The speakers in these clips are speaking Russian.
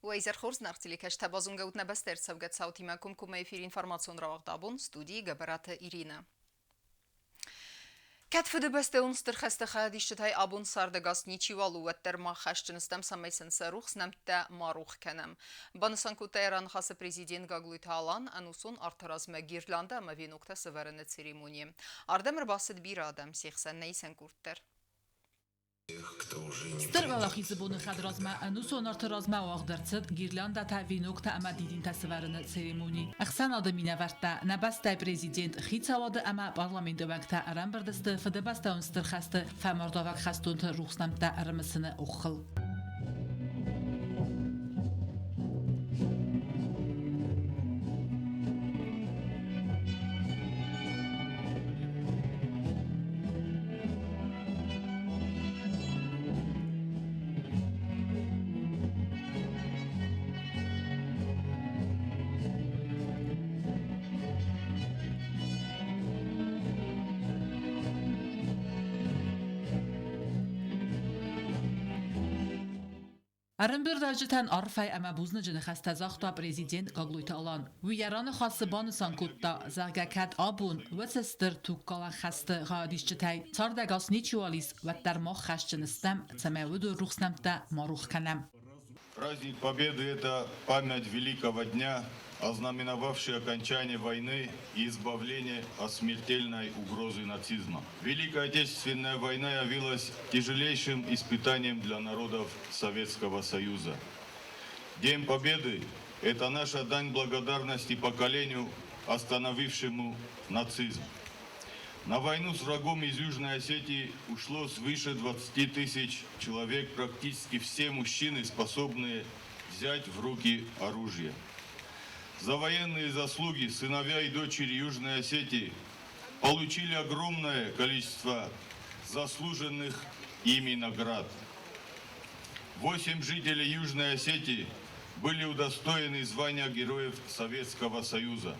Уэйзер Хорс нартиликаш табазун гаут набастер савгат саути макум кума эфир информацион равагдабун студии Габарата Ирина. Катфыды басте унстыр хастаха диштай абун сардагас ничивалу ваттер ма хашчыныстам самайсын сарух снамтта марух канам. Банысан кутайран хасы президент Гаглуйта алан анусон артаразма гирланда мавинукта савараны церемонии. Ардамыр басыд бир адам сехсан нейсан курттер. Стырвалахи зыбуны хадразма анусон артаразма вагдырцыд гирланда та винукта ама дидин тасвараны церемонии. Ахсан адамина варта набастай президент хицавады ама парламенты вакта арамбардасты фадабаста унстыр хасты фамардавак хастунты рухснамта арамысыны ухыл. Арымбир дажитан арфай ама бузны жыны хастазахта президент Гаглуйта алан. Вияраны хасы банысан кутта загакат абун вэсэстер туккалан хасты гадишчитай. Цардагас ничуалис ваттармох хашчыныстам цамэвуду рухснамта марух канам. Праздник Победы – это память великого дня, ознаменовавший окончание войны и избавление от смертельной угрозы нацизма. Великая Отечественная война явилась тяжелейшим испытанием для народов Советского Союза. День Победы – это наша дань благодарности поколению, остановившему нацизм. На войну с врагом из Южной Осетии ушло свыше 20 тысяч человек, практически все мужчины, способные взять в руки оружие. За военные заслуги сыновья и дочери Южной Осетии получили огромное количество заслуженных ими наград. 8 жителей Южной Осетии были удостоены звания Героев Советского Союза.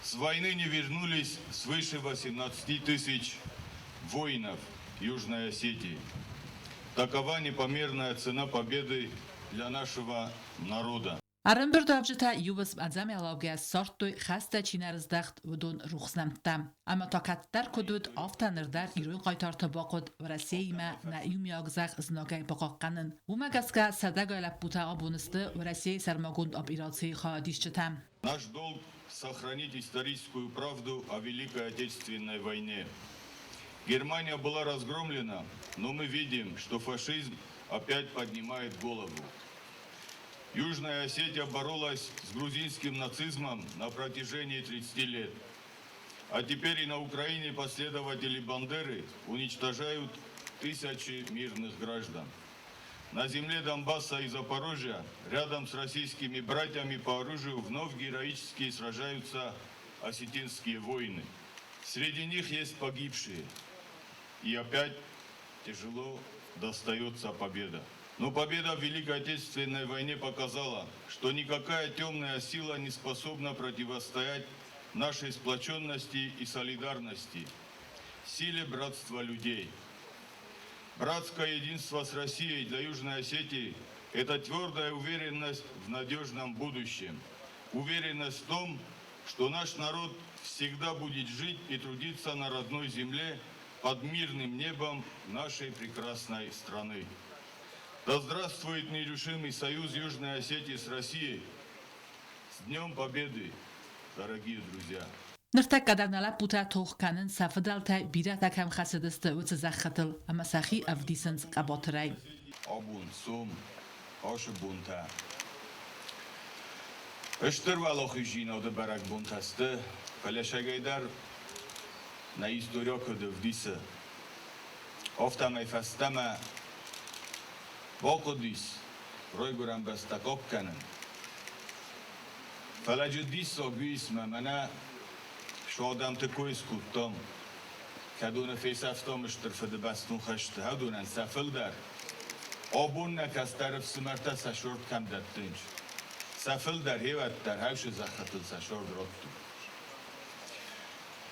С войны не вернулись свыше 18 тысяч воинов Южной Осетии. Такова непомерная цена победы для нашего народа. Арымбир давжита ювас адзами алавгас сортой хаста чинарыздахт вудун рухснамтам. Ама такаттар кудуд афтанырдар ирун қайтарты бақуд в Российма на юмиагзах знагай бақаққанын. Умагаска садагайлап бута абунысты в России сармагунд об ирации хаадишчитам. Наш долг сохранить историческую правду о Великой Отечественной войне. Германия была разгромлена, но мы видим, что фашизм опять поднимает голову. Южная Осетия боролась с грузинским нацизмом на протяжении 30 лет. А теперь и на Украине последователи Бандеры уничтожают тысячи мирных граждан. На земле Донбасса и Запорожья, рядом с российскими братьями по оружию, вновь героически сражаются осетинские воины. Среди них есть погибшие. И опять тяжело достается победа. Но победа в Великой Отечественной войне показала, что никакая темная сила не способна противостоять нашей сплоченности и солидарности, силе братства людей. Братское единство с Россией для Южной Осетии – это твердая уверенность в надежном будущем. Уверенность в том, что наш народ всегда будет жить и трудиться на родной земле под мирным небом нашей прекрасной страны. Да здравствует нерушимый союз Южной Осетии с Россией! С Днем Победы, дорогие друзья! Ныртак кадарнала пута тухканын сафыдалтай бирата кам хасыдысты өтсі захатыл, ама сахи авдисынс қаботырай. Абун, сом, ашы бунта. Ыштыр валохи жинады барак бунтасты, палешагайдар на история вдисы. Офтамай фастама Бокудис, ройгурам бастакокканын. Фаладжудис огуисма мана шодам текойс куттам. Кадуна фейсафтам ыштыр фады бастун хашты. Хадунан сафылдар. Обунна кастарыф сымарта сашорт камдаттынч. Сафылдар хеваттар хавшы захатыл сашорт ротту.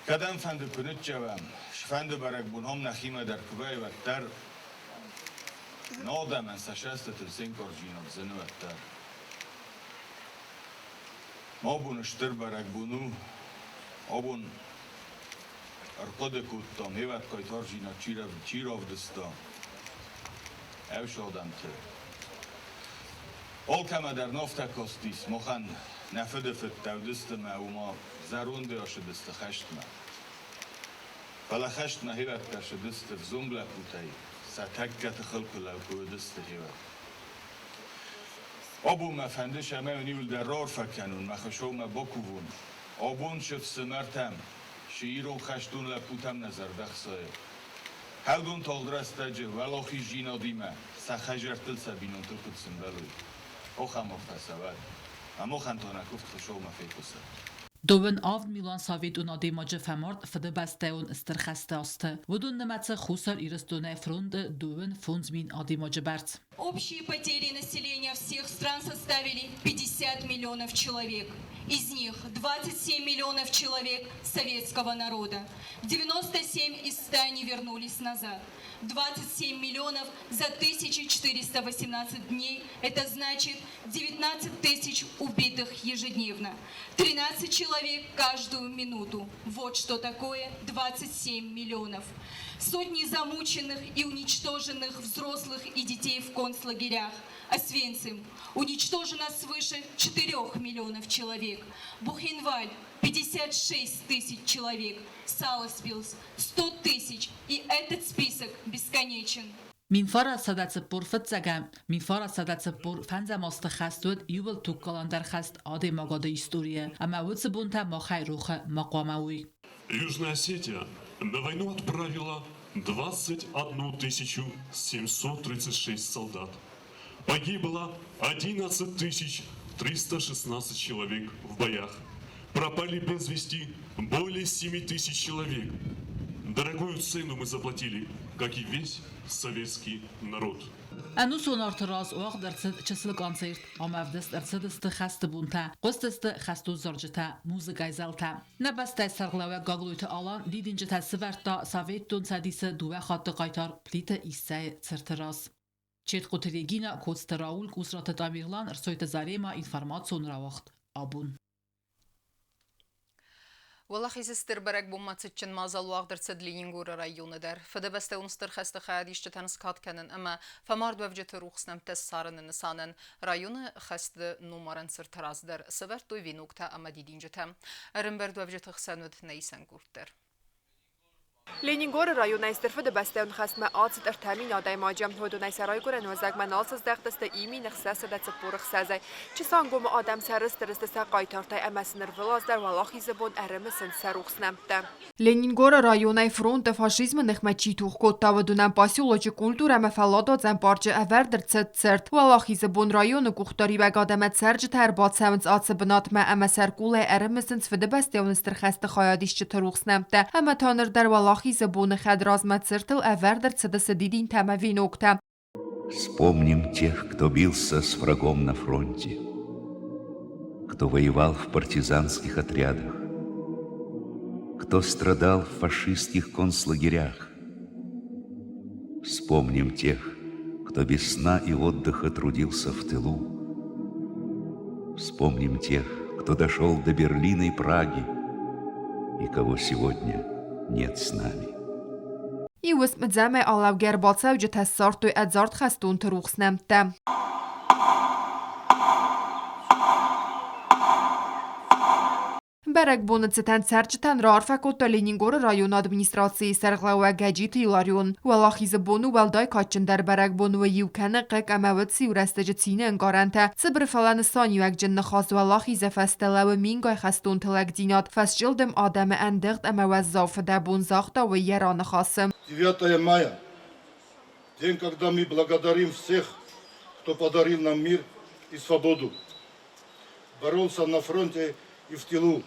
Кадан фанды күнүт жавам. Шфанды барак бунхом нахима дар кубай ваттар. Нодаман сашаста тылсен коржинов зынываттар. Abun Störberek bunu, abun Arkadekuttan, Hevetkaj Tarzsina Csiravdözta, Evsadamtő. Olkemeder naftekasztis, mohan nefedefettevdözteme, uma zarundeasedözte hestme. Fele hestme hevetkesedözte zomleputei, szetekkete hölkölelkődözte hevet. Abun mefendese meönül der rarfekenun, mechasome bakuvun, abun söfszömertem, شیرون خشتون لپوتم نظر دخصای. هلدون تالدرستجه ولاخی جینا دیمه سخجرتل سبینون تو کدسن بلوی. آخم افتصواد. اما خانتانه کفت خشو مفیکوسه. دوون آف میلان ساوید اون آدی ماجه فمارد فده بسته اون استرخسته است. ودون نمتس خوصر ایرستونه فروند دوون فونز مین آدی ماجه برد. Общие потери населения всех стран составили 50 миллионов человек. Из них 27 миллионов человек советского народа. 97 из 100 не вернулись назад. 27 миллионов за 1418 дней. Это значит 19 тысяч убитых ежедневно. 13 человек каждую минуту. Вот что такое 27 миллионов. Сотни замученных и уничтоженных взрослых и детей в концлагерях. Освенцим уничтожено свыше 4 миллионов человек. Бухенваль 56 тысяч человек. Саласпилс 100 тысяч. И этот список бесконечен. Min fara sadat por fatzagam, min fara sadat por fanza mastkhastud yubel tukalandar khast ade magade история, ама вуцбунта махайруха мaqamawi. Южная Осетия на войну отправила 21 736 солдат. Погибло 11 316 человек в боях. Пропали без вести более 7 тысяч человек. Дорогую цену мы заплатили, как и весь советский народ. انوسون ارتراز وقت درصد چسل کانسرت آمدست درصد است خست بونتا قصد است خستو زرجتا موزیکای زلتا نبسته سرقلوه گاگلویت آلان دیدینجه تسورتا سویت دون سدیس دوه خاط قایتار پلیت ایسای سرتراز چیت قطریگینا کوستراول کوسرات دامیغلان ارسویت زاریما اینفرماتسون را وقت آبون والله Стörberek bommatsitchen mazal wagdertsed Leningora rayonu der. Fede beste unster khasta khadishte tanskat kenen ama famard wevjet ruxsnem tessaren nisanen rayonu khast numaran sirtaraz der. Severt doy vinukta ama didinjetem. Erenberd wevjet khsanud neysen gurter. لنینگور رایون استرفه ده بسته اون خست ما آت در تامین آدای ماجم هدو نایسرای گره نوزگ من نالسز دختست ایمی نخساس ده تپور خسازای چه سانگوم آدم سرست درست سر قایتارتای امسنر ولاز در ولاخی زبون ارمسن سروخس نمته لنینگور رایون فرونت فاشیزم نخمچی توخ کوتا و دونم پاسیولوژی کولتور مفلادات زن پارچه اول در سرت ولاخی زبون رایون کوختاری و قادمت سرج تر باد سونز آت بنات ما ام سرکول ارمسن فده بسته اون استرخست خیادیش تروخس نمته اما تانر در ولاخی زبون خدراز متسرتل اول در دидин тамави нокта. Вспомним тех, кто бился с врагом на фронте, кто воевал в партизанских отрядах, кто страдал в фашистских концлагерях. Вспомним тех, кто без сна и отдыха трудился в тылу. Вспомним тех, кто дошел до Берлина и Праги, и кого сегодня нет с нами. ای وسم جمع آلوگر باطه و جت سارت و ادزارت خستون تروخس نمته. برگ بونتستن سرچتن رار فکوت لینینگور رایون ادمنستراسی سرغلا و گجیت یلاریون ولاخیز بونو ولدای کاچن در برگ بونو یوکن قق اموت سی و رستج تینه انگارنته صبر فلانستان یوک جن خاص ولاخیز فستله و مینگای خستون تلک دینات فس جلدم آدم اندغت اموت زاف دبون زاختا و یران خاصم 9 мая, день, когда мы благодарим всех, кто подарил нам мир и свободу, боролся на фронте и в тылу,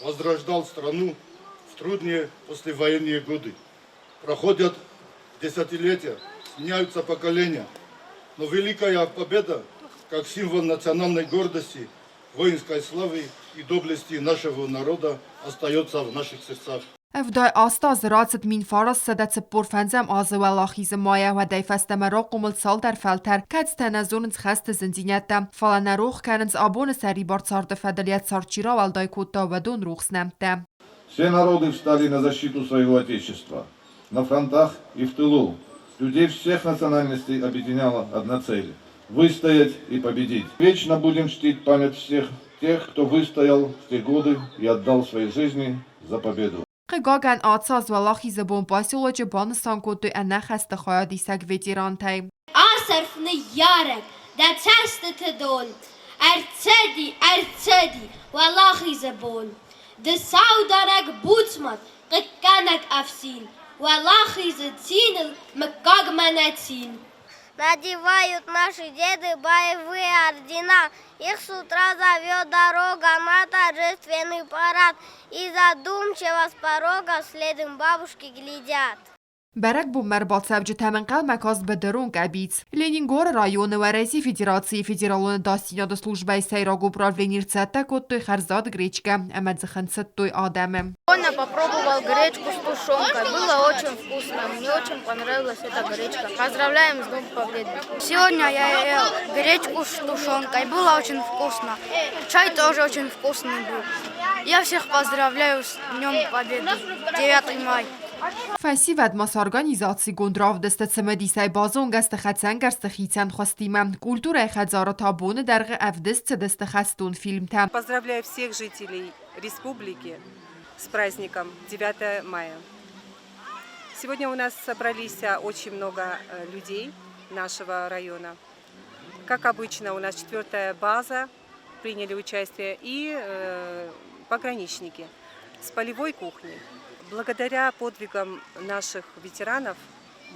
возрождал страну в трудные послевоенные годы. Проходят десятилетия, сменяются поколения, но великая победа, как символ национальной гордости, воинской славы и доблести нашего народа, остается в наших сердцах. Evday asta ziraat min faras sadat sepor fenzem azewalachize maya و دی فستم را قمل سال در فلتر کت تنزونز خست زنزینیت فال نروخ کننز آبون سری بار صارد فدلیت سارچیرا والدای کوتا و دون روخ نمته. Все народы встали на защиту своего Отечества. На фронтах и в тылу. Людей всех национальностей объединяла одна цель – выстоять и победить. Вечно будем чтить память всех тех, кто выстоял в те годы и отдал свои жизни за победу. قاگن آتساز و لاخی زبون باسیولوچ بانستان کدوی انه خست خواهدی سگ ویتیران تایم. آسرفن یارک در تست دون ارتدی و لاخی زبون دساو دارک بوتمت قکنک افسین و لاخی زتین مکاگ منتین. Надевают наши деды боевые ордена. Их с утра зовет дорога на торжественный парад. И задумчиво с порога следом бабушки глядят. برک بو مرباط سبج تمنقل مکاز بدرون قبیت. لینینگور رایون و رئیسی فدرالون داستینا до службы сейрогу управления цета коттой харзад гречка, амад заханцеттой адаме. Он попробовал гречку с тушенкой. Было очень вкусно. Мне очень понравилась эта гречка. Поздравляем с Днем Победы. Сегодня я ел гречку с тушенкой. Было очень вкусно. Чай тоже очень вкусный был. Я всех поздравляю с Днем Победы. 9 мая. فسی ود ماس ارگانیزاسی گندراو دست سمدیسای بازون گست خدسن گرست خیتن خواستیم کلتور خدزارا تابون درغ افدست دست خستون فیلم تم. Поздравляю всех жителей республики с праздником 9 мая. Сегодня у нас собрались очень много людей нашего района. Как обычно, у нас 4-я база, приняли участие и пограничники с полевой кухней. Благодаря подвигам наших ветеранов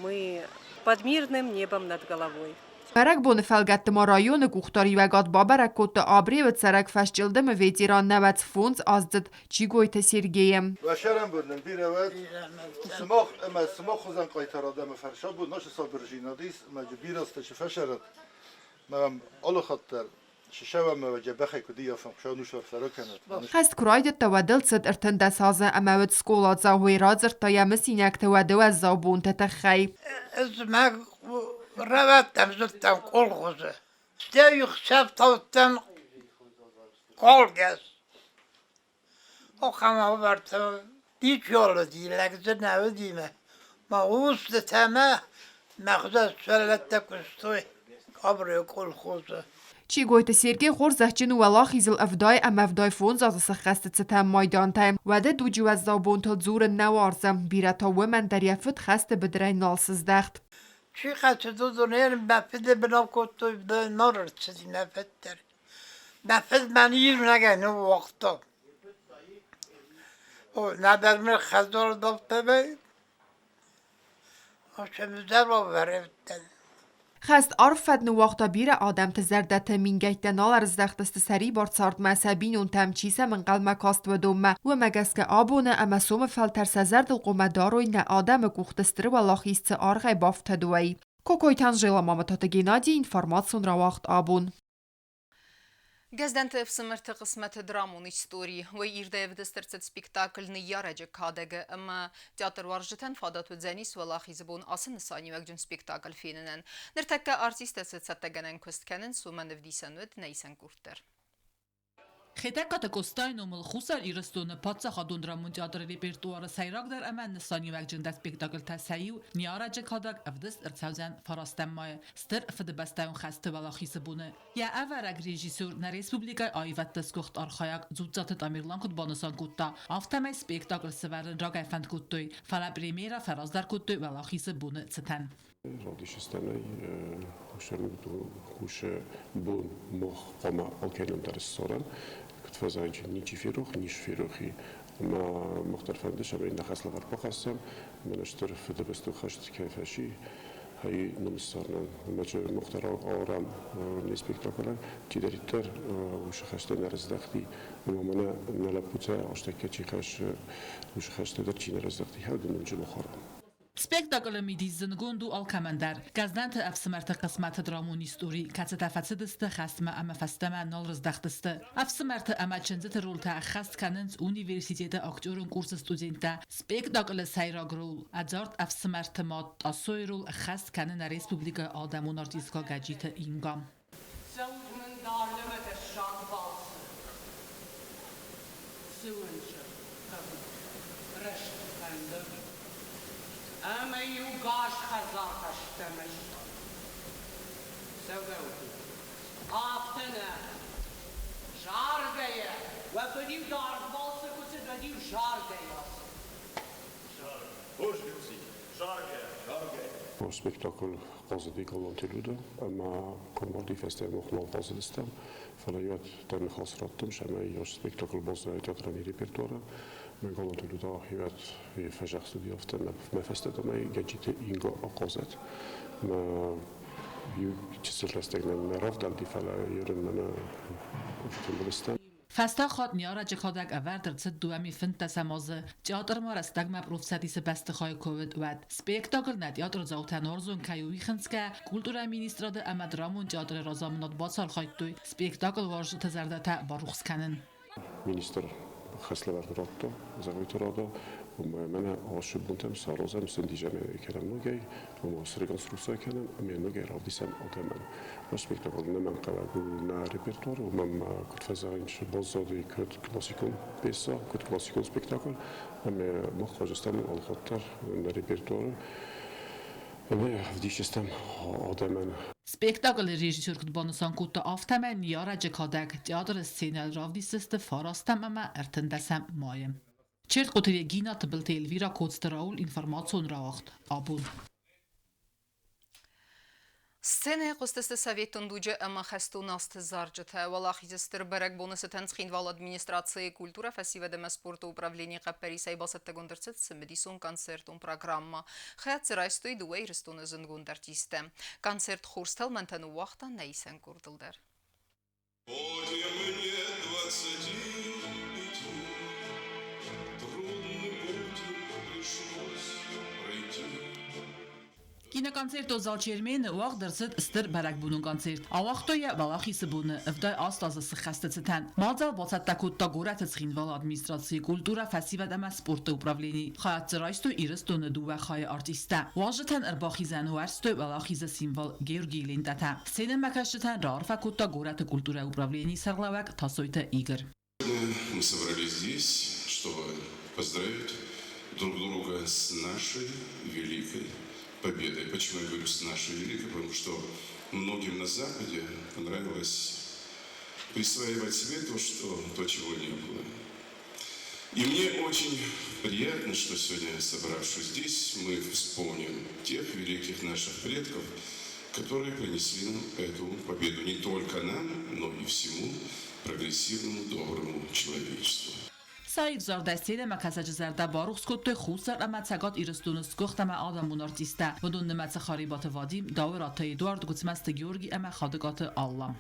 мы под мирным небом над головой. برک بون فلگت ما رایون گوختاری و گاد بابرک کت آبری و تسرک فشجلدم ویتیران نوت فونز ازدد چی گویت سیرگیم. و شرم بودن بیرود سماخ خوزن قایتر آدم فرشا بود ناش سابرژینا دیست مجبیر است چه فشرد مم آلو خطر ششوام وجبخی کدی یافم شانوش ورفرا کند. خست کراید تودل صد ارتند سازه امود سکولات زاوی رازر تا یمسینک تودو از زابون تتخی. اسمع روتم زدتم کلخوزه. استیخ شب تاوتن کلگس. آخام آوردم دیچالو دی لگزه نودیمه. ما اوست تمه مخزه سولت کستوی کابری کلخوزه. چی گویت سیرگی خور زهچن و لاخیزل افدای ام افدای فونز از سخست ستم مایدان تایم و ده دو جو از زابون تا زور نوارزم بیرتا و من دریافت خست بدرای نالسز دخت. چی خست دو دونیم بفده بنا کتوی به نارد چیزی نفتر. بفد من یه نگه نو وقتا. او ندر من خزار دفته بید. او چه مزر رو برفتن. خست عرفت نو وقتا بیر آدم تزردت مینگیت نال رزدخت است سری بار سارد مذهبین اون تمچیسه من قلم کاست و دومه و مگس که آبونه اما سوم فلتر سزرد القومه داروی نه آدم گوختستر و لاخیست آرغی بافت دوی. کوکوی تنجیلا مامتات گینادی اینفارماتسون را وقت آبون. Gazdent efsmert qismet dramon istori و irde evdestert spektakl niyaracı kadege ama teatr varjten fadat zenis ve lahizbun asın sani ve gün spektakl filinen. Nertekke artist settegenen kostkenin sumen evdisen ve neysen kurter. خیتکات کوستاین و ملخوسر ایرستون پاتسا خادون درامون تئاتر ریپرتوار سیراک در امان نسانی و جنده سپیکتاکل تسایو نیارج کادک افدست ارتساوزن فراستم مای ستر فد بستاون خسته ولا خیس بونه یا اورگ رژیسور ن ریسپوبلیکای آیوت دسکوخت آرخایاک زودزات تامیرلان کد بانسان کوتا افتمای سپیکتاکل سوارن راگای فند کوتوی فلا پریمیرا فراز در کوتوی ولا خیس بونه ستن رادیش استنای خوشنود و خوش بون مخ قما آکنم در سران كتفازانج نيجي فيروخ نيش فيروخي ما مختلفة عندش بين دخل لغر بقسم من اشتر في دبستو خشت كيفاشي هاي نمصرنا مجال مختار أورام نسبيكتاكلا تدريتر وش خشت نرزدختي ومنا نلبوتا عشت كتشي خش وش خشت درتي نرزدختي هذا من جل خرام سپیکتاکل میدیزن گوندو آلکمندر گزنت افسمرت قسمت درامونیستوری کت تفسدست خستم اما فستم نال رزدختست افسمرت اما چنزت رولتا خست کننز اونیورسیتیت اکتورون کورس استودنتا سپیکتاکل سایراگرول ادزارت افسمرت ماد اسوی رول خست کنن ریسپوبلیکا آدمون آرتیسکا گجیت اینگام أما يوقاش خزار خشتمش سووتي آفتنا جاردية وبديو دار بالسك وتبديو جاردية Hoş gelsin. Jarge. O spektakl qazidi galantılıdı ama komodi festival muhmal qazidistem. Falayat tem khasrattım şama yaş spektakl bazı teatrani repertuarı. من قلت له ده هيات في فجأة استوديوفت ما فستت ما جديت إنجا أقازت ما يجسر لستجنا ما رفض الدي فلا يرن منا في البستان فستا خود نیارا جکادک اول در صد دومی فنت تسمازه تئاتر ما رستگ مبروف سدیس بست خای کوید ود سپیکتاکل ندیاتر زاوتن ارزون کیوی خنسکه کولتورا مینیستراده اما درامون تئاتر رازامنات باسال خواهد دوی سپیکتاکل وارج تزرده تا باروخس کنن مینیستر خسله برگرفته زاویه رادا و من عاشق بودم سالازم سندیجم کردم نگی و ما سرگانس کردم اما نگی رادیسم آدمان spektakl nemam kavagu na repertoar u mam kod fazarins bozodi kod klasikon pesa kod klasikon spektakl ama mokhajstam al-khatar na repertoar ama vdishestam adaman spektakl rejissör kutbanusan kutta aftamen yara jekadak teatr scenal ravdiseste farastam ama ertendasam mayem Çert qotiriye gina tıbıl Elvira Kodstaraul information rawacht abun Սցենե կոստեստը Սովետուն դուջը ըմը խեստուն աստը զարջըթը, վալախիզստր բերեք բոնысы տենցխինվալ администрации культура фасиведеме спорта управления қаппери сайбасатта гондырцет сымедисон концертун программа. Хәт сырайстой дуэй рыстуны зынгунд артисте. Концерт хурстал мантану вахта нейсен курдылдар. Киноконцерт озал чермен вақ дырсыт стыр барак бунун концерт. Авақтоя балахисы буны ывдай астазысы хастыцытан. Мадзал бацатта кутта горат цхинвал администрации культура фасивадама спорта управление. Хаятцырайсто ирыстоны дува хай артиста. Важытан ырбахизан уарсто балахизы символ Георгий Лентата. Сцена макашытан рарфа кутта горат культура управление сарлавак тасойта игр. Мы собрались здесь, чтобы поздравить друг друга с нашей великой победой. Почему я говорю с нашей великой? Потому что многим на Западе понравилось присваивать себе то, чего не было. И мне очень приятно, что сегодня, собравшись здесь, мы вспомним тех великих наших предков, которые принесли нам эту победу не только нам, но и всему прогрессивному, доброму человечеству. سایگ زاردستیده مکسج زرده باروخ سکوت خوصر اما تگات ایرستونس گختم آدمون آرتیسته و دون نمت خاریبات وادیم داورات ایدوارد گوتمست گیورگی اما خادگات آلام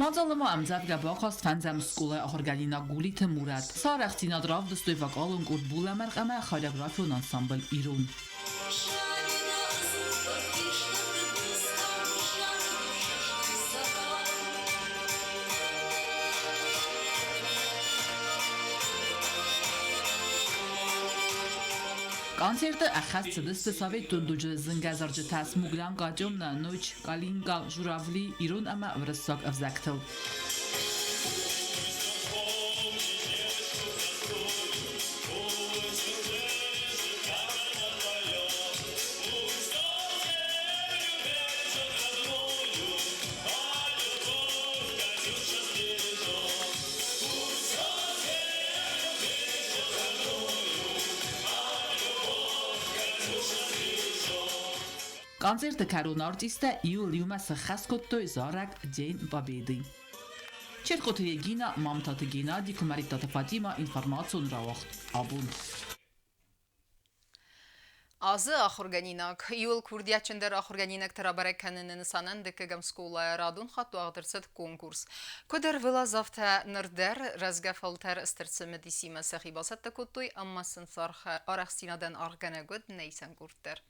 Մազալմա ամձավ գաբախաս ֆանզամ սկուլը ահորգալինա գուլիթ մուրատ սարախցինա դրավ դստոյ վակալուն կուր բուլամերկ ամա խարյագրաֆիոն անսամբլ իրուն Концерты ахас цедесте советун дуджи зынгазарджи тас муглан гачомна ночь калинга журавли ирун ама врысок авзактыл. Концерты Карун артиста Юлиума Сахаскоттой Зарак День Победы. Черкотые Гина, Мамтата Геннадий, Кумаритата Фатима, информацию Равахт. Абун. Azı axurganinak, yol kurdiyaçında axurganinak terabarekanın insanın dikegam skola radun xatu ağdırsat konkurs. Koder vila zavta nırder, razgafalter istirtsimedisime sahibasat da kutuy, amma sınsar araxsinadan arganagod neysen kurder.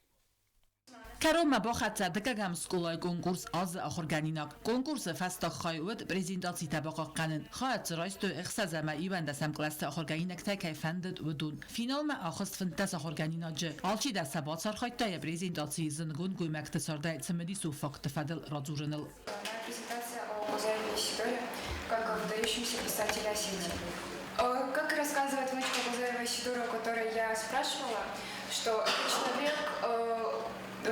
Карома бахатса дагагам скулай конкурс аз ахорганинак конкурс фаста хайвд презентации табака канын хат райсто ихсазама иванда самкласт ахорганинак такай фандд удун финал ма ахст фантас ахорганинаджи алчи да сабат сархайтая презентации зынгун гуймакта сарда цмеди суфак тфадл радзурнал презентация о Гузаеве Исидоре как выдающемся писателе Осетии. Как рассказывает внучка Гузаева Исидора, у которой я спрашивала, что это человек,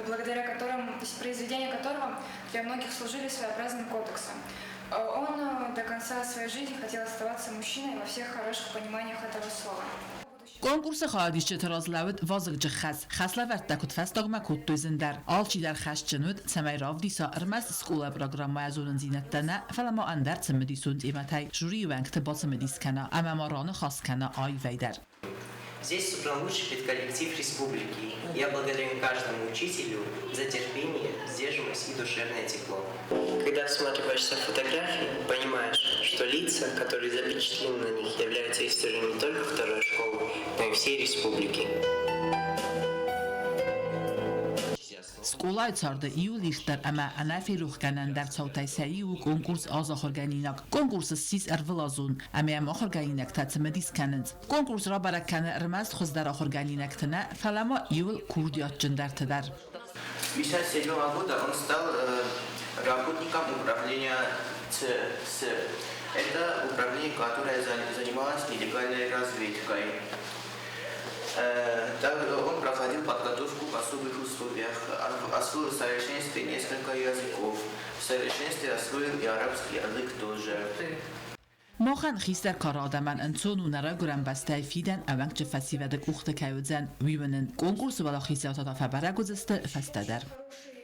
благодаря которому, произведения которого для многих служили своеобразным кодексом. Он до конца своей жизни хотел оставаться мужчиной во всех хороших пониманиях этого слова. конкурс خادیش ترازلود وازق جخس خسلا ورد دکت فستاگ ما کد دوزن در آلچی در خشجنود سمی راو دیسا ارمز سکولا پروگرام ما ازون زینت دنه فلا ما اندر سمدی سوند ایمتای جوری ونکت با سمدیس کنه اما ما ران خاص کنه آی ویدر. Здесь собран лучший педколлектив республики. Я благодарю каждому учителю за терпение, сдержанность и душевное тепло. Когда всматриваешься в фотографии, понимаешь, что лица, которые запечатлены на них, являются историей не только второй школы, но и всей республики. سکولای چارده ایولیشتر اما انافی روح کنن در صوتای سعی و کنکورس آز آخرگانینک کنکورس سیس ارولازون اما آخرگانینک تاتمدیس کنند کنکورس را برای کنه رمز خوز در آخرگانینک تنه فلما ایول کوردیات جندر تدر. 1957 года он стал работником управления ЦСР. Это управление, которое занималось нелегальной разведкой. Он проходил подготовку в особых условиях, освоил в совершенстве несколько языков, в совершенстве освоил и арабский язык тоже. ماخن خیستر کار آدمان انسان و نرا گرم بسته فیدن اوانک چه فسیوده کوخت کایوزن ویونن کنکورس ولا خیسیات تا فبره گذسته فستدر.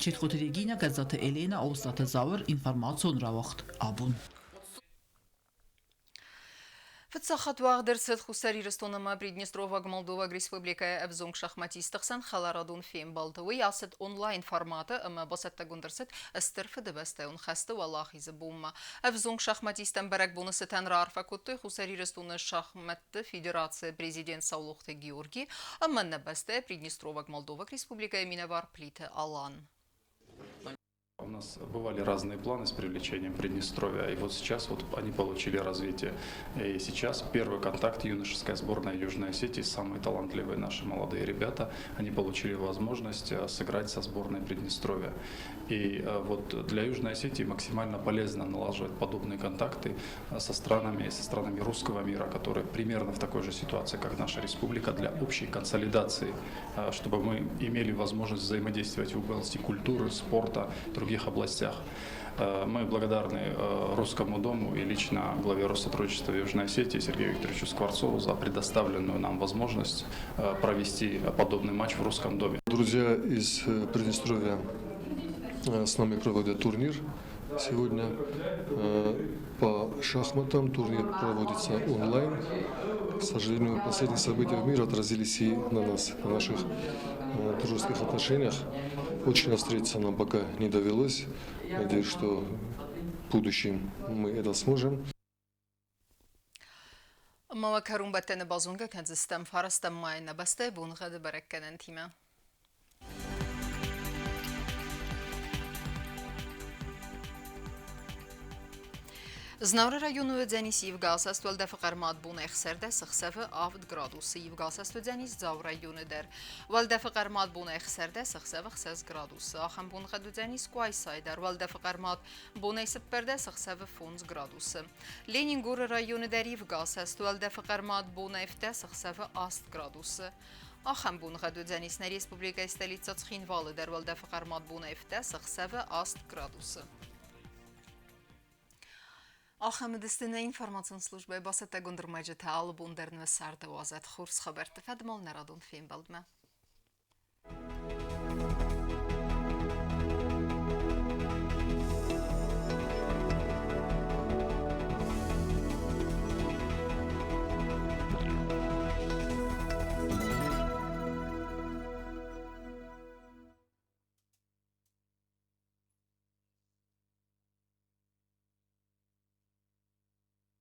چیت خودریگینا گزات الینا اوستات زاور اینفرماسیون را وقت آبون. Фцахат вахдерцет хусари рестонама Приднестроваг Молдова Республика Эвзонг шахматистахсан халарадун фем балтовый ясет онлайн формата ама басетта гундерцет эстерфе дебесте он хасты валахи забумма Эвзонг шахматистан барак бонусетан рарфа кутты хусари рестона шахматты Федерация президент Саулухты Георгий ама небесте Приднестроваг Молдова Республика Минавар Плите Алан. У нас бывали разные планы с привлечением Приднестровья, и вот сейчас вот они получили развитие. И сейчас первый контакт юношеская сборная Южной Осетии, самые талантливые наши молодые ребята, они получили возможность сыграть со сборной Приднестровья. И вот для Южной Осетии максимально полезно налаживать подобные контакты со странами русского мира, которые примерно в такой же ситуации, как наша республика, для общей консолидации, чтобы мы имели возможность взаимодействовать в области культуры, спорта, других областях. Мы благодарны Русскому дому и лично главе Россотрудничества Южной Осетии Сергею Викторовичу Скворцову за предоставленную нам возможность провести подобный матч в Русском доме. Друзья из Приднестровья с нами проводят турнир. Сегодня по шахматам турнир проводится онлайн. К сожалению, последние события в мире отразились и на нас, на наших дружеских отношениях. Очно встретиться нам пока не довелось. Надеюсь, что в будущем мы это сможем. Мавакарун баттен базунга канзистам фарастам майна басте бунга дебаракканан тима. Знавры району Дзянис Евгасаст валда фақармат буна ихсерде сахсавы 7 градусы Евгасаст Дзянис зав району дер валда фақармат буна ихсерде сахсавы 6 градусы ахам бунга Дзянис Куайсайдар валда фақармат буна исперде сахсавы 10 градусы Ленингор району дер Евгасаст валда фақармат буна ифте сахсавы 10 градусы ахам бунга Дзянис на республика столица Цхинвалы дер валда фақармат буна ифте сахсавы 10 градусы آخر دستنا اینفرماسیون службы басата гундермайджа таал бундерны сарда вазат хурс хабарты фадмал нарадун фин балдма